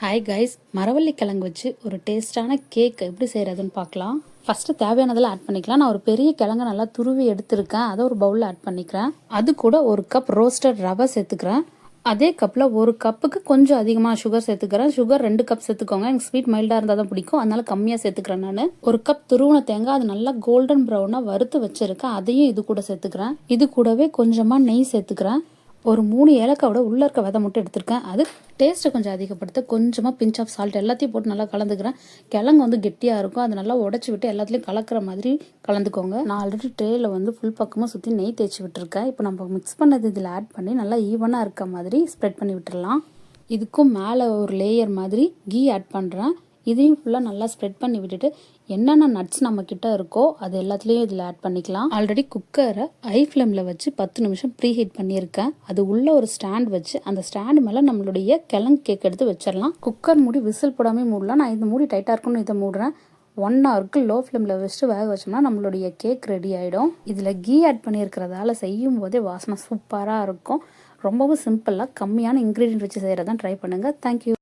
Hi guys, மரவள்ளி கிழங்கு வச்சு ஒரு டேஸ்டான கேக் எப்படி செய்கிறதுன்னு பார்க்கலாம். ஃபஸ்ட்டு தேவையானதெல்லாம் ஆட் பண்ணிக்கலாம். நான் ஒரு பெரிய கிழங்கு நல்லா துருவி எடுத்துருக்கேன். அதை ஒரு பவுலில் ஆட் பண்ணிக்கிறேன். அது கூட ஒரு கப் ரோஸ்டட் ரவை சேர்த்துக்கிறேன். அதே கப்பில் ஒரு கப்புக்கு கொஞ்சம் அதிகமாக சுகர் சேர்த்துக்கிறேன். சுகர் 2 கப் சேர்த்துக்கோங்க. எனக்கு ஸ்வீட் மைல்டாக இருந்தால் தான் பிடிக்கும், அதனால கம்மியாக சேர்த்துக்கிறேன். நான் ஒரு கப் துருவன தேங்காய் அது நல்லா கோல்டன் ப்ரௌனாக வறுத்து வச்சுருக்கேன். அதையும் இது கூட சேர்த்துக்கிறேன். இது கூடவே கொஞ்சமாக நெய் சேர்த்துக்கிறேன். ஒரு 3 ஏலக்காவோட உள்ளே இருக்க விதை மட்டும் எடுத்திருக்கேன். அது டேஸ்ட்டை கொஞ்சம் அதிகப்படுத்த கொஞ்சமாக பிஞ்ச் ஆஃப் சால்ட் எல்லாத்தையும் போட்டு நல்லா கலந்துக்கிறேன். கிழங்கு வந்து கெட்டியாக இருக்கும், அதை நல்லா உடச்சி விட்டு எல்லாத்துலேயும் கலக்கிற மாதிரி கலந்துக்கோங்க. நான் ஆல்ரெடி ட்ரேயில் வந்து ஃபுல் பக்கமாக சுற்றி நெய் தேய்ச்சி விட்டுருக்கேன். இப்போ நம்ம மிக்ஸ் பண்ணது இதில் ஆட் பண்ணி நல்லா ஈவனாக இருக்க மாதிரி ஸ்ப்ரெட் பண்ணி விட்டுடலாம். இதுக்கும் மேலே ஒரு லேயர் மாதிரி கீ ஆட் பண்ணுறேன். இதையும் ஃபுல்லாக நல்லா ஸ்ப்ரெட் பண்ணி விட்டுட்டு என்னென்ன நட்ஸ் நம்ம கிட்ட இருக்கோ அது எல்லாத்துலேயும் இதில் ஆட் பண்ணிக்கலாம். ஆல்ரெடி குக்கரை ஹை ஃப்ளேமில் வச்சு 10 நிமிஷம் ப்ரீ ஹீட் பண்ணியிருக்கேன். அது உள்ள ஒரு ஸ்டாண்ட் வச்சு அந்த ஸ்டாண்டு மேலே நம்மளுடைய கிழங்கு கேக் எடுத்து வச்சிடலாம். குக்கர் மூடி விசில் போடாமல் மூடலாம். நான் இந்த மூடி டைட்டாக இருக்குன்னு இதை மூடுறேன். 1 ஹவருக்கு லோ ஃப்ளேமில் வச்சுட்டு வேக வச்சோம்னா நம்மளுடைய கேக் ரெடி ஆகிடும். இதில் கீ ஆட் பண்ணியிருக்கிறதால செய்யும் போதே வாசனை சூப்பராக இருக்கும். ரொம்பவும் சிம்பிளாக கம்மியான இன்க்ரீடியன்ட் வச்சு செய்கிறதான் ட்ரை பண்ணுங்கள். தேங்க்யூ.